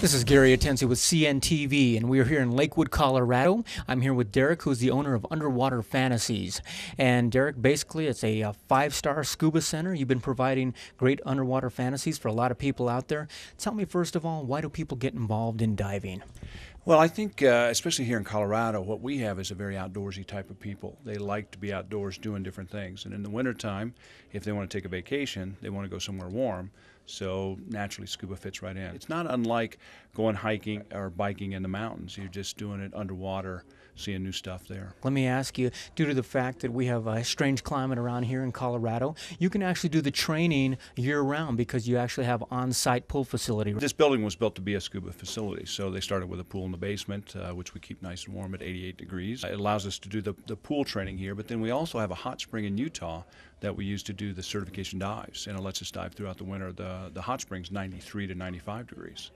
This is Gary Atensi with CNTV, and we're here in Lakewood, Colorado. I'm here with Derek, who's the owner of Underwater Fantasies. And Derek, basically, it's a five-star scuba center. You've been providing great underwater fantasies for a lot of people out there. Tell me, first of all, why do people get involved in diving? Well, I think, especially here in Colorado, what we have is a very outdoorsy type of people. They like to be outdoors doing different things. And in the wintertime, if they want to take a vacation, they want to go somewhere warm. So naturally, scuba fits right in. It's not unlike going hiking or biking in the mountains. You're just doing it underwater, seeing new stuff there. Let me ask you, due to the fact that we have a strange climate around here in Colorado, you can actually do the training year-round because you actually have on-site pool facility. This building was built to be a scuba facility, so they started with a pool in the basement, which we keep nice and warm at 88 degrees. It allows us to do the pool training here, but then we also have a hot spring in Utah that we use to do the certification dives, and it lets us dive throughout the winter. The hot spring's 93 to 95 degrees.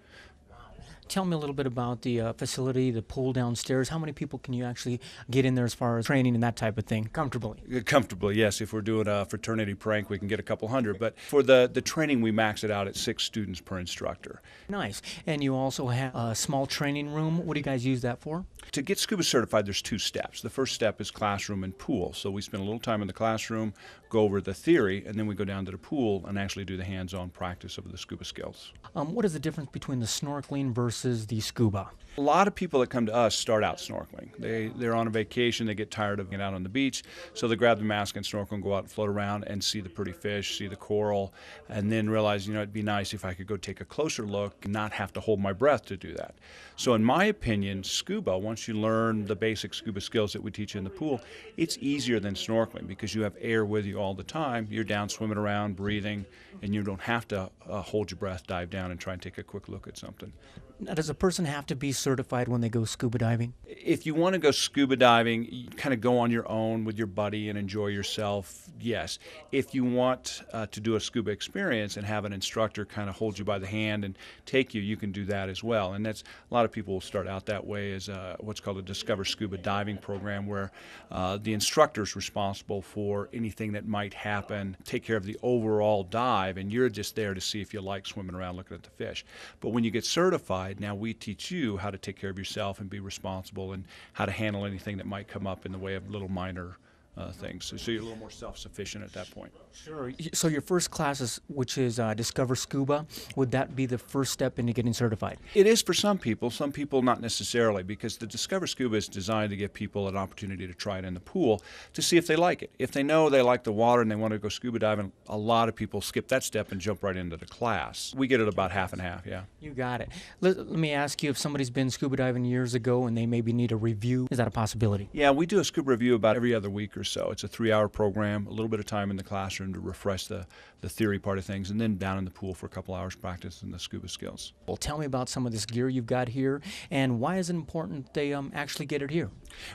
Tell me a little bit about the facility, the pool downstairs. How many people can you actually get in there as far as training and that type of thing comfortably? Comfortably, yes. If we're doing a fraternity prank, we can get a couple hundred. But for the training, we max it out at 6 students per instructor. Nice. And you also have a small training room. What do you guys use that for? To get scuba certified, there's 2 steps. The first step is classroom and pool. So we spend a little time in the classroom, go over the theory, and then we go down to the pool and actually do the hands-on practice of the scuba skills. What is the difference between the snorkeling versus the scuba? A lot of people that come to us start out snorkeling. They're on a vacation, they get tired of getting out on the beach, so they grab the mask and snorkel and go out and float around and see the pretty fish, see the coral, and then realize, it'd be nice if I could go take a closer look and not have to hold my breath to do that. So in my opinion, scuba, once you learn the basic scuba skills that we teach you in the pool, it's easier than snorkeling because you have air with you all the time. You're down swimming around, breathing, and you don't have to hold your breath, dive down, and try and take a quick look at something. Now, does a person have to be certified when they go scuba diving? If you want to go scuba diving, you kind of go on your own with your buddy and enjoy yourself, yes. If you want to do a scuba experience and have an instructor kind of hold you by the hand and take you, you can do that as well. And that's a lot of people will start out that way as what's called a Discover Scuba Diving program, where the instructor is responsible for anything that might happen, take care of the overall dive, and you're just there to see if you like swimming around looking at the fish. But when you get certified, now we teach you how to take care of yourself and be responsible and how to handle anything that might come up in the way of little minor things. So you're a little more self-sufficient at that point. Sure. So your first class, which is Discover Scuba, would that be the first step into getting certified? It is for some people not necessarily, because the Discover Scuba is designed to give people an opportunity to try it in the pool to see if they like it. If they know they like the water and they want to go scuba diving, a lot of people skip that step and jump right into the class. We get it about half and half, yeah. You got it. Let me ask you, if somebody's been scuba diving years ago and they maybe need a review, is that a possibility? Yeah, we do a scuba review about every other week or so. It's a 3-hour program, a little bit of time in the classroom to refresh the theory part of things, and then down in the pool for a couple hours practicing the scuba skills. Well, tell me about some of this gear you've got here, and why is it important they actually get it here?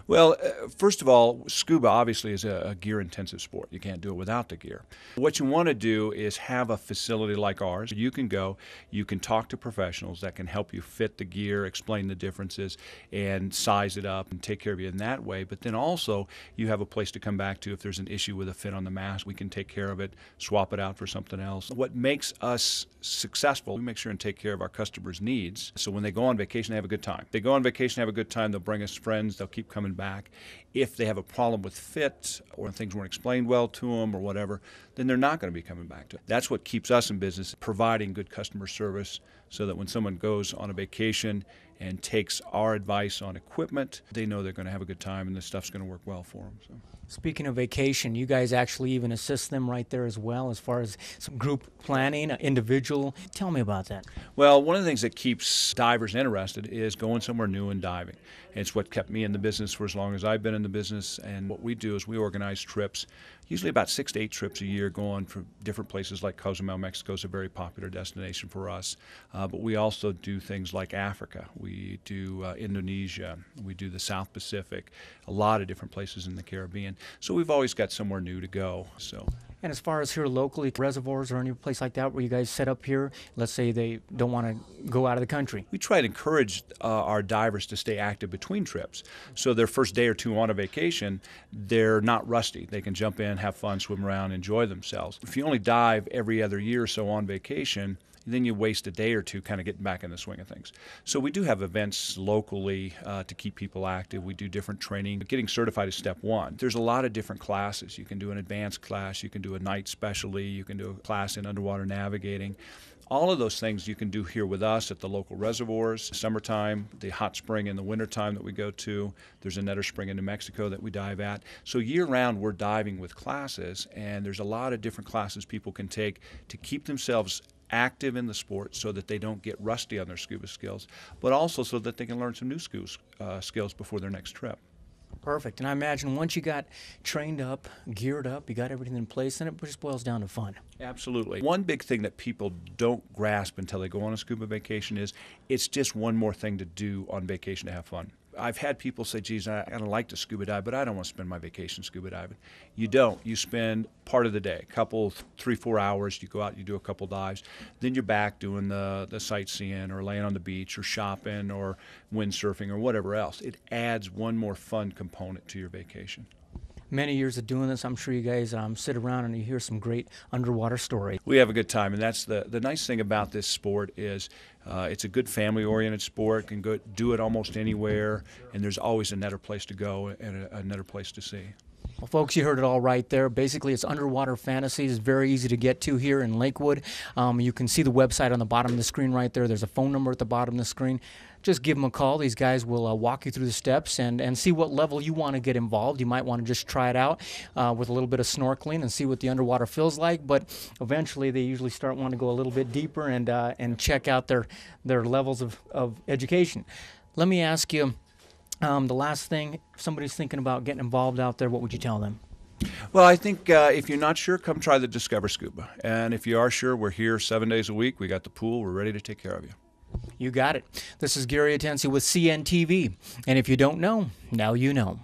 Well, first of all, scuba obviously is a gear-intensive sport. You can't do it without the gear. What you want to do is have a facility like ours. You can go, you can talk to professionals that can help you fit the gear, explain the differences, and size it up and take care of you in that way. But then also, you have a place to come back to if there's an issue with a fit on the mask. We can take care of it, swap it out for something else. What makes us successful, we make sure and take care of our customers' needs. So when they go on vacation, they have a good time. They go on vacation, have a good time, they'll bring us friends, they'll keep coming back. If they have a problem with fit or things weren't explained well to them or whatever, then they're not going to be coming back to it. That's what keeps us in business, providing good customer service so that when someone goes on a vacation and takes our advice on equipment, they know they're going to have a good time and this stuff's going to work well for them. So. Speaking of vacation, you guys actually even assist them right there as well as far as some group planning, individual. Tell me about that. Well, one of the things that keeps divers interested is going somewhere new and diving. It's what kept me in the business for as long as I've been in the business, and what we do is we organize trips, usually about 6 to 8 trips a year, going from different places like Cozumel, Mexico is a very popular destination for us, but we also do things like Africa. We do Indonesia. We do the South Pacific, a lot of different places in the Caribbean. So we've always got somewhere new to go. And as far as here locally, reservoirs or any place like that where you guys set up here, let's say they don't want to go out of the country. We try to encourage our divers to stay active between trips. So their first day or two on a vacation, they're not rusty. They can jump in, have fun, swim around, enjoy themselves. If you only dive every other year or so on vacation, then you waste a day or two kind of getting back in the swing of things. So we do have events locally to keep people active. We do different training. Getting certified is step one. There's a lot of different classes. You can do an advanced class, you can do a night specialty, you can do a class in underwater navigating. All of those things you can do here with us at the local reservoirs. Summertime, the hot spring in the wintertime that we go to. There's a netter spring in New Mexico that we dive at. So year-round, we're diving with classes, and there's a lot of different classes people can take to keep themselves active in the sport so that they don't get rusty on their scuba skills, but also so that they can learn some new skills before their next trip. Perfect. And I imagine once you got trained up, geared up, you got everything in place, then it just boils down to fun. Absolutely. One big thing that people don't grasp until they go on a scuba vacation is it's just one more thing to do on vacation to have fun. I've had people say, geez, I don't like to scuba dive, but I don't want to spend my vacation scuba diving. You don't. You spend part of the day, a couple, 3-4 hours, you go out, you do a couple dives, then you're back doing the sightseeing or laying on the beach or shopping or windsurfing or whatever else. It adds one more fun component to your vacation. Many years of doing this, I'm sure you guys sit around and you hear some great underwater stories. We have a good time, and that's the nice thing about this sport is it's a good family-oriented sport. Can go do it almost anywhere, and there's always a netter place to go and a netter place to see. Well, folks, you heard it all right there. Basically, it's Underwater Fantasies. It's very easy to get to here in Lakewood. You can see the website on the bottom of the screen right there. There's a phone number at the bottom of the screen. Just give them a call. These guys will walk you through the steps and see what level you want to get involved. You might want to just try it out with a little bit of snorkeling and see what the underwater feels like. But eventually, they usually start wanting to go a little bit deeper and check out their levels of education. Let me ask you, the last thing, if somebody's thinking about getting involved out there, what would you tell them? Well, I think if you're not sure, come try the Discover Scuba. And if you are sure, we're here 7 days a week. We got the pool. We're ready to take care of you. You got it. This is Gary Atensi with CNTV. And if you don't know, now you know.